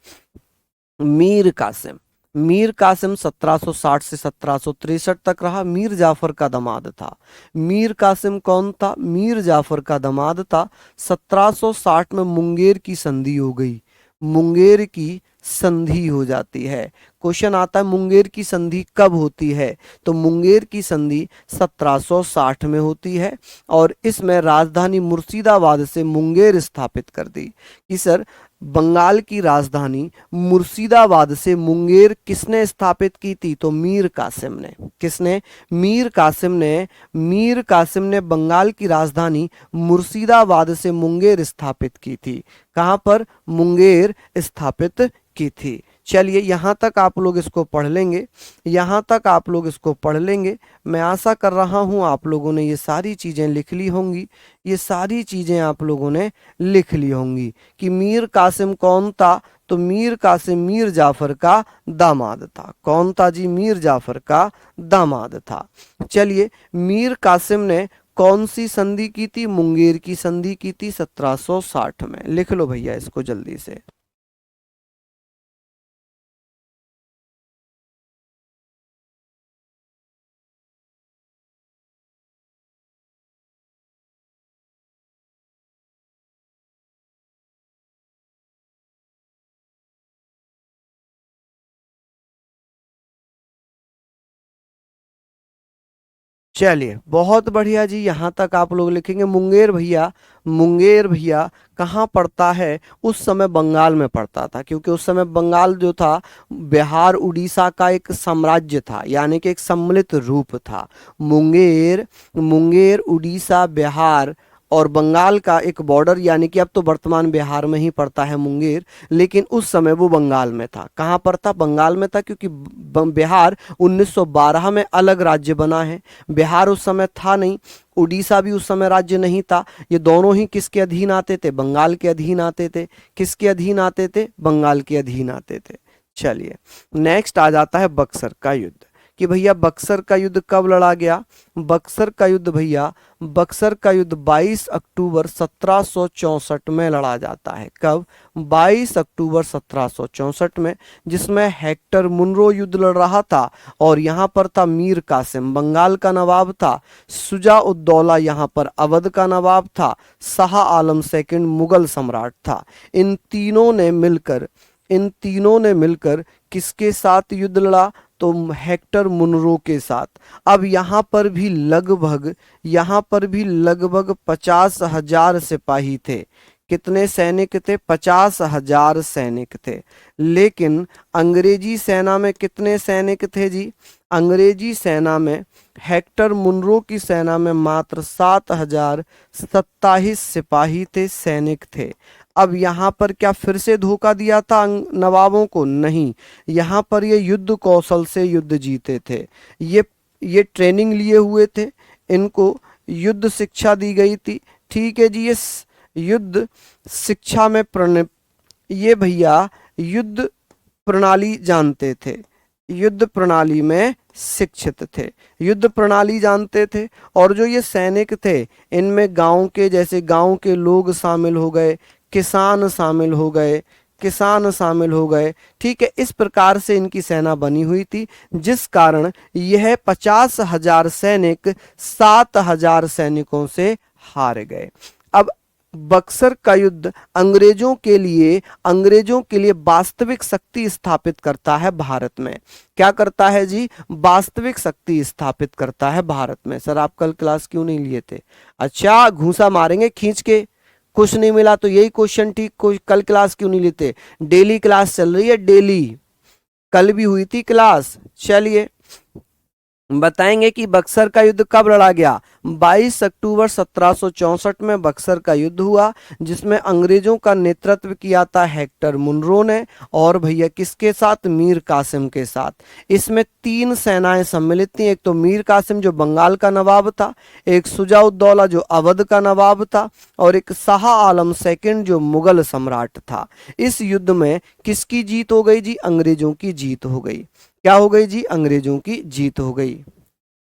मीर कासिम। मीर कासिम 1760 से 1763 तक रहा, मीर जाफर का दामाद था। मीर कासिम कौन था? मीर जाफर का दामाद था। 1760 में मुंगेर की संधि हो गई, मुंगेर की संधि हो जाती है। क्वेश्चन आता है मुंगेर की संधि कब होती है? तो मुंगेर की संधि 1760 में होती है, और इसमें राजधानी मुर्शिदाबाद से मुंगेर स्थापित कर दी कि सर बंगाल की राजधानी मुर्शिदाबाद से मुंगेर किसने स्थापित की थी? तो मीर कासिम ने। किसने? मीर कासिम ने। मीर कासिम ने बंगाल की राजधानी मुर्शिदाबाद से मुंगेर स्थापित की थी। कहां पर? मुंगेर स्थापित की थी। चलिए यहां तक आप लोग इसको पढ़ लेंगे, यहां तक आप लोग इसको पढ़ लेंगे। मैं आशा कर रहा हूं आप लोगों ने ये सारी चीजें लिख ली होंगी, ये सारी चीजें आप लोगों ने लिख ली होंगी कि मीर कासिम कौन था? तो मीर कासिम मीर जाफर का दामाद था। कौन था जी? मीर जाफर का दामाद था। चलिए, मीर कासिम ने कौन सी संधि की थी? मुंगेर की संधि की थी 1760 में। लिख लो भैया इसको जल्दी से। चलिए बहुत बढ़िया जी, यहाँ तक आप लोग लिखेंगे। मुंगेर भैया, मुंगेर भैया कहाँ पड़ता है? उस समय बंगाल में पड़ता था, क्योंकि उस समय बंगाल जो था बिहार उड़ीसा का एक साम्राज्य था, यानी कि एक सम्मिलित रूप था। मुंगेर, मुंगेर उड़ीसा बिहार और बंगाल का एक बॉर्डर, यानी कि अब तो वर्तमान बिहार में ही पड़ता है मुंगेर, लेकिन उस समय वो बंगाल में था। कहाँ पर था? बंगाल में था, क्योंकि बिहार 1912 में अलग राज्य बना है। बिहार उस समय था नहीं, उड़ीसा भी उस समय राज्य नहीं था। ये दोनों ही किसके अधीन आते थे? बंगाल के अधीन आते थे। किसके अधीन आते थे? बंगाल के अधीन आते थे। चलिए नेक्स्ट आ जाता है बक्सर का युद्ध, कि भैया बक्सर का युद्ध कब लड़ा गया? बक्सर का युद्ध भैया, बक्सर का युद्ध 22 अक्टूबर 1764 में लड़ा जाता है। कब? 22 अक्टूबर 1764 में, जिसमें हेक्टर मुनरो युद्ध लड़ रहा था, और यहाँ पर था मीर कासिम बंगाल का नवाब था, शुजा-उद-दौला यहाँ पर अवध का नवाब था, शाह आलम सेकंड मुगल सम्राट था। इन तीनों ने मिलकर, इन तीनों ने मिलकर किसके साथ युद्ध लड़ा? तो हेक्टर मुनरो के साथ। अब यहाँ पर भी लगभग, यहाँ पर भी लगभग 50,000 सिपाही थे। कितने सैनिक थे? 50,000 सैनिक थे। लेकिन अंग्रेजी सेना में कितने सैनिक थे जी? अंग्रेजी सेना में, हेक्टर मुनरो की सेना में मात्र 7,027 सिपाही थे, सैनिक थे। अब यहाँ पर क्या फिर से धोखा दिया था नवाबों को? नहीं, यहाँ पर ये युद्ध कौशल से युद्ध जीते थे। ये ट्रेनिंग लिए हुए थे, इनको युद्ध शिक्षा दी गई थी। ठीक है जी, ये युद्ध शिक्षा में ये भैया युद्ध प्रणाली जानते थे, युद्ध प्रणाली में शिक्षित थे, युद्ध प्रणाली जानते थे। और जो ये सैनिक थे, इनमें गांव के, जैसे गांव के लोग शामिल हो गए, किसान शामिल हो गए, किसान शामिल हो गए। ठीक है, इस प्रकार से इनकी सेना बनी हुई थी, जिस कारण यह 50,000 सैनिक 7,000 सैनिकों से हार गए। अब बक्सर का युद्ध अंग्रेजों के लिए वास्तविक शक्ति स्थापित करता है भारत में। क्या करता है जी? वास्तविक शक्ति स्थापित करता है भारत में। सर आप कल क्लास क्यों नहीं लिए थे? अच्छा, घूंसा मारेंगे खींच के, कुछ नहीं मिला तो यही क्वेश्चन ठीक, कल क्लास क्यों नहीं लेते? डेली क्लास चल रही है, डेली, कल भी हुई थी क्लास। चलिए बताएंगे कि बक्सर का युद्ध कब लड़ा गया। 22 अक्टूबर 1764 में बक्सर का युद्ध हुआ, जिसमें अंग्रेजों का नेतृत्व किया था हेक्टर मुनरो ने, और भैया किसके साथ, मीर कासिम के साथ। इसमें तीन सेनाएं सम्मिलित थी, एक तो मीर कासिम जो बंगाल का नवाब था, एक शुजाउद्दौला जो अवध का नवाब था, और एक शाह आलम सेकंड जो मुगल सम्राट था। इस युद्ध में किसकी जीत हो गई जी, अंग्रेजों की जीत हो गई। क्या हो गई जी, अंग्रेजों की जीत हो गई।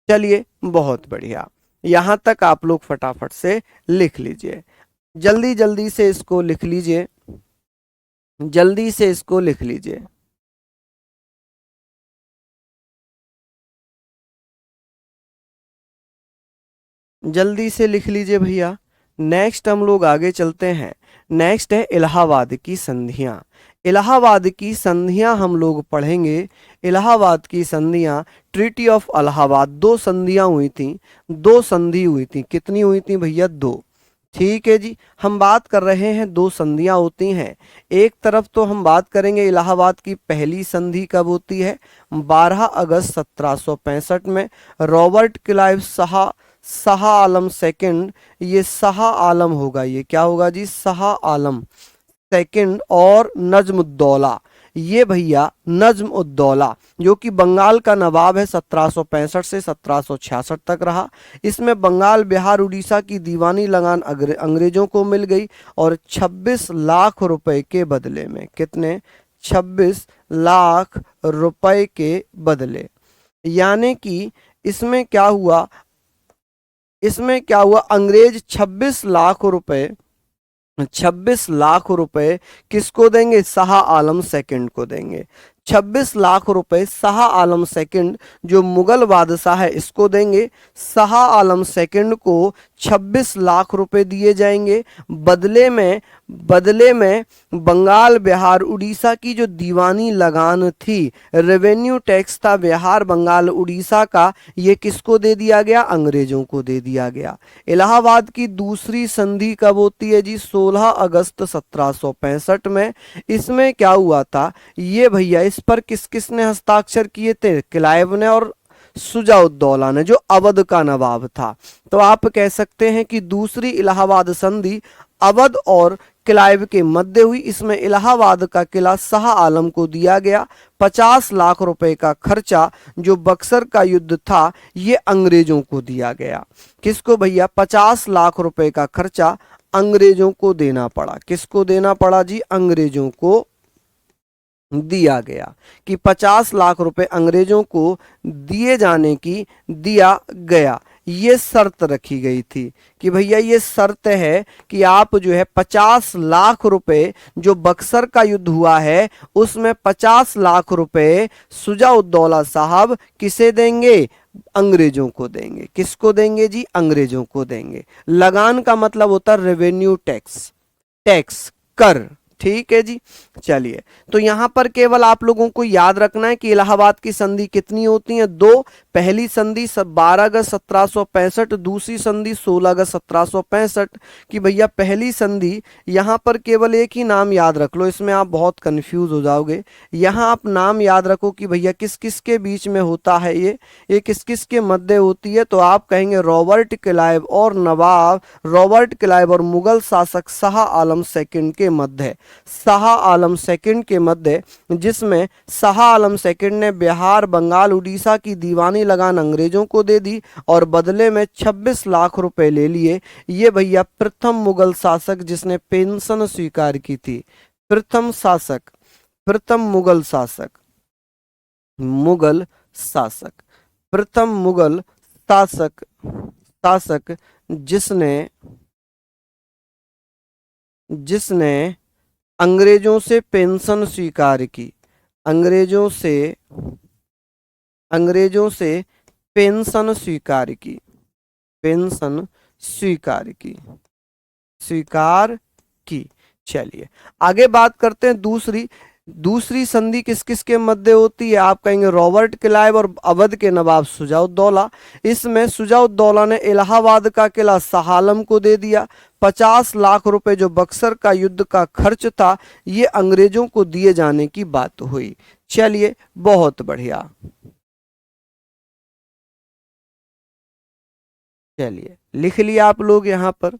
चलिए बहुत बढ़िया, यहां तक आप लोग फटाफट से लिख लीजिए, जल्दी जल्दी से इसको लिख लीजिए, जल्दी से इसको लिख लीजिए। जल्दी से लिख लीजिए भैया। नेक्स्ट हम लोग आगे चलते हैं। नेक्स्ट है इलाहाबाद की संधियां। इलाहाबाद की संधियां हम लोग पढ़ेंगे। इलाहाबाद की संधियां, ट्रीटी ऑफ इलाहाबाद, दो संधियां हुई थी, दो संधि हुई थी। कितनी हुई थी भैया, दो। ठीक है जी, हम बात कर रहे हैं दो संधियां होती हैं। एक तरफ तो हम बात करेंगे इलाहाबाद की पहली संधि कब होती है, 12 अगस्त 1765 में। Robert Clive Shah, Shah Alam second, ये शाह आलम होगा, ये क्या होगा जी, शाह आलम सेकंड, और नजमुद्दौला, ये भैया नज्म उद्दौला जो कि बंगाल का नवाब है, 1765 से 1766 तक रहा। इसमें बंगाल, बिहार, उड़ीसा की दीवानी लगान अंग्रेजों को मिल गई, और 26 लाख रुपए के बदले में, कितने, 26 लाख रुपए के बदले। यानी कि इसमें क्या हुआ, इसमें क्या हुआ, अंग्रेज 26 लाख रुपए, 26 लाख रुपए किसको देंगे, शाह आलम सेकंड को देंगे। 26 लाख रुपए शाह आलम सेकंड जो मुगल बादशाह है इसको देंगे। शाह आलम सेकंड को 26 लाख रुपए दिए जाएंगे। बदले में बंगाल, बिहार, उड़ीसा की जो दीवानी लगान थी, रेवेन्यू टैक्स था बिहार, बंगाल, उड़ीसा का, ये किसको दे दिया गया, अंग्रेजों को दे दिया गया। इलाहाबाद की दूसरी संधि कब होती है जी, 16 अगस्त 1765 में। इसमें क्या हुआ था, ये भैया इस पर किस किस ने हस्ताक्षर किए थे, क्लाइव ने और सुजाउद्दौला ने जो अवध का नवाब था। तो आप कह सकते हैं कि दूसरी इलाहाबाद संधि अवध और क्लाइव के मध्य हुई। इसमें इलाहाबाद का किला शाह आलम को दिया गया। 50 लाख रुपए का खर्चा जो बक्सर का युद्ध था ये अंग्रेजों को दिया गया। किसको भैया, 50 लाख रुपए का खर्चा अंग्रेजों को देना पड़ा। किसको देना पड़ा जी, अंग्रेजों को दिया गया, कि 50 लाख रुपए अंग्रेजों को दिए जाने की दिया गया। ये शर्त रखी गई थी कि भैया ये शर्त है कि आप जो है 50 लाख रुपए, जो बक्सर का युद्ध हुआ है उसमें 50 लाख रुपए सुजाउद्दौला साहब किसे देंगे, अंग्रेजों को देंगे। किसको देंगे जी, अंग्रेजों को देंगे। लगान का मतलब होता है रेवेन्यू टैक्स, टैक्स, कर। ठीक है जी, चलिए, तो यहां पर केवल आप लोगों को याद रखना है कि इलाहाबाद की संधि कितनी होती है, दो। पहली संधि 12 अगस्त 1765, दूसरी संधि 16 अगस्त 1765। कि भैया पहली संधि, यहां पर केवल एक ही नाम याद रख लो, इसमें आप बहुत कंफ्यूज हो जाओगे। यहां आप नाम याद रखो कि भैया किस किस के बीच में होता है, ये किस किस के मध्य होती है। तो आप कहेंगे रॉबर्ट क्लाइव और नवाब, रॉबर्ट क्लाइव और मुगल शासक शाह आलम सेकंड के मध्य, शाह आलम सेकंड के मध्य, जिसमें शाह आलम सेकंड ने बिहार, बंगाल, उड़ीसा की दीवानी लगान अंग्रेजों को दे दी और बदले में 26 लाख रुपए ले लिए। ये भैया प्रथम मुगल शासक जिसने पेंशन स्वीकार की थी, प्रथम शासक, प्रथम मुगल शासक, मुगल शासक, प्रथम मुगल शासक, शासक जिसने, जिसने अंग्रेजों से पेंशन स्वीकार की, अंग्रेजों से, अंग्रेजों से पेंशन स्वीकार की, पेंशन स्वीकार की, स्वीकार की। चलिए आगे बात करते हैं दूसरी, दूसरी संधि किस किस के मध्य होती है। आप कहेंगे रॉबर्ट क्लाइव और अवध के नवाब सुजाउद्दौला। इसमें सुजाउद्दौला ने इलाहाबाद का किला शाह आलम को दे दिया। 50 लाख रुपए जो बक्सर का युद्ध का खर्च था ये अंग्रेजों को दिए जाने की बात हुई। चलिए बहुत बढ़िया। चलिए लिख लिया आप लोग यहाँ पर।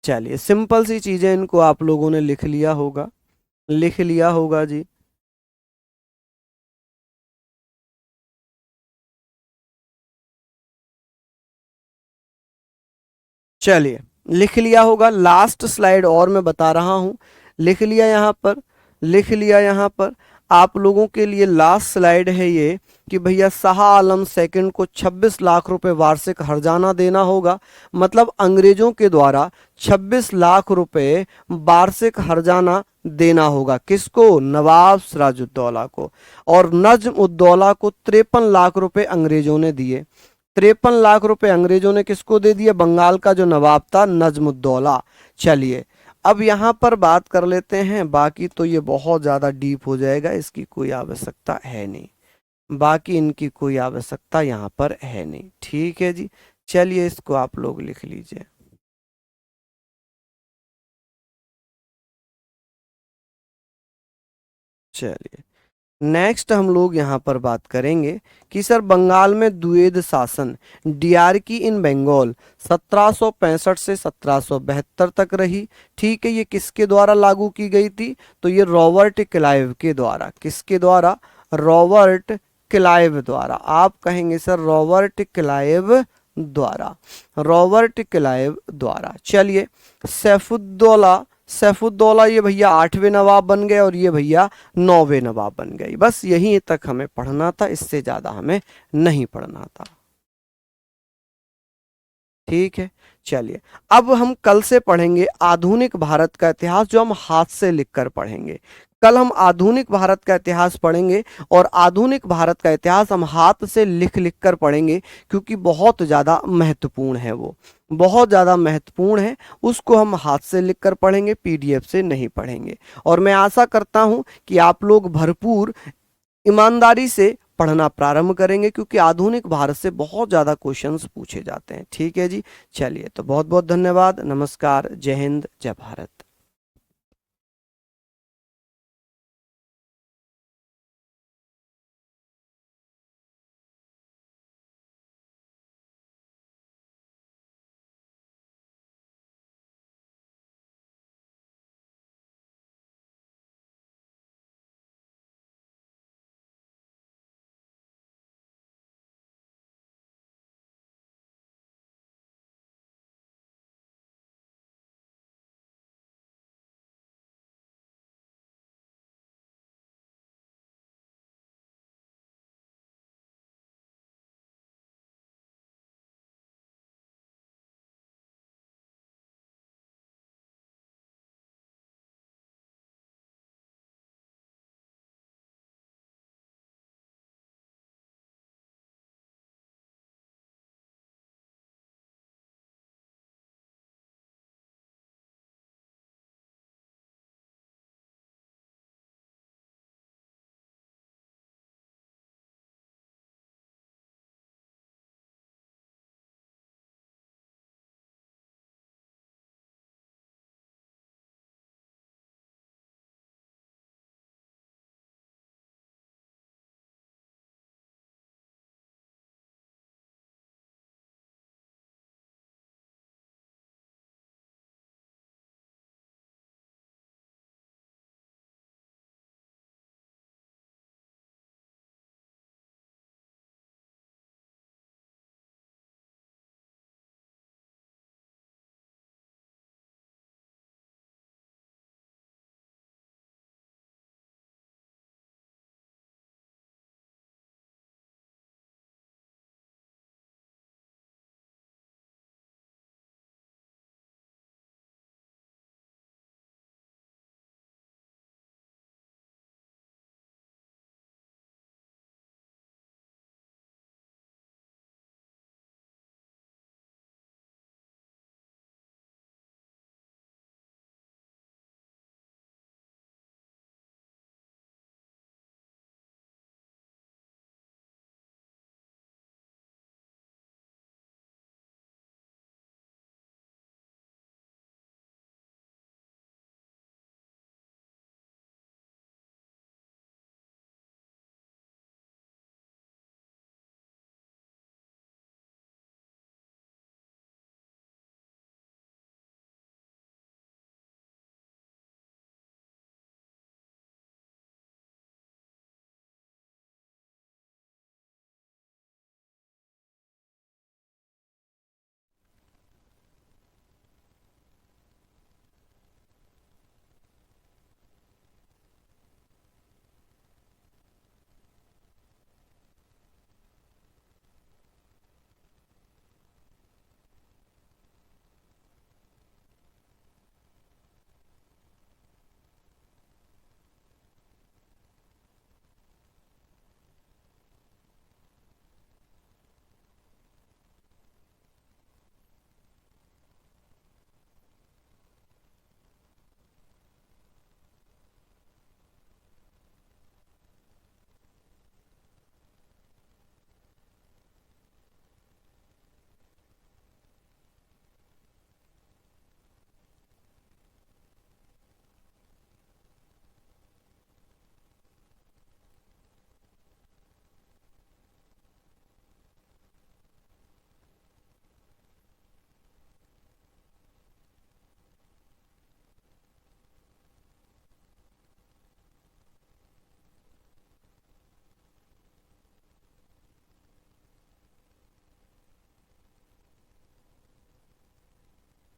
चलिए सिंपल सी चीजें, इनको आप लोगों ने लिख लिया होगा, लिख लिया होगा जी। चलिए लिख लिया होगा। लास्ट स्लाइड और मैं बता रहा हूं, लिख लिया यहाँ पर, लिख लिया यहाँ पर। आप लोगों के लिए लास्ट स्लाइड है ये कि भैया शाह आलम सेकंड को 26 लाख रुपए वार्षिक हर्जाना देना होगा। मतलब अंग्रेजों के द्वारा 26 लाख रुपए वार्षिक हर्जाना देना होगा। किसको? नवाब सिराजुद्दौला को। और नज्म उद्दौला को 53 लाख रुपए अंग्रेजों ने दिए। 53 लाख रुपए अंग्रेजों ने किसको दे दिया? बंगाल का जो नवाब था नजमुद्दौला। चलिए अब यहां पर बात कर लेते हैं, बाकी तो ये बहुत ज्यादा डीप हो जाएगा, इसकी कोई आवश्यकता है नहीं, बाकी इनकी कोई आवश्यकता यहां पर है नहीं। ठीक है जी, चलिए इसको आप लोग लिख लीजिए। चलिए नेक्स्ट हम लोग यहाँ पर बात करेंगे कि सर बंगाल में द्वैध शासन डियारकी इन बंगाल 1765 से 1772 तक रही। ठीक है, ये किसके द्वारा लागू की गई थी? तो ये रॉबर्ट क्लाइव के द्वारा। किसके द्वारा? रॉबर्ट क्लाइव द्वारा। आप कहेंगे सर रॉबर्ट क्लाइव द्वारा, रॉबर्ट क्लाइव द्वारा। चलिए सैफुद्दौला, सैफुद्दौला ये भैया 8वें नवाब बन गए और ये भैया 9वें नवाब बन गए। बस यहीं तक हमें पढ़ना था, इससे ज्यादा हमें नहीं पढ़ना था। ठीक है, चलिए अब हम कल से पढ़ेंगे आधुनिक भारत का इतिहास, जो हम हाथ से लिखकर पढ़ेंगे। कल हम आधुनिक भारत का इतिहास पढ़ेंगे और आधुनिक भारत का इतिहास हम हाथ से लिख लिख कर पढ़ेंगे, क्योंकि बहुत ज़्यादा महत्वपूर्ण है, वो बहुत ज़्यादा महत्वपूर्ण है। उसको हम हाथ से लिख कर पढ़ेंगे, पीडीएफ से नहीं पढ़ेंगे। और मैं आशा करता हूं कि आप लोग भरपूर ईमानदारी से पढ़ना प्रारंभ करेंगे, क्योंकि आधुनिक भारत से बहुत ज़्यादा क्वेश्चंस पूछे जाते हैं। ठीक है जी, चलिए तो बहुत बहुत धन्यवाद। नमस्कार, जय हिंद, जय भारत।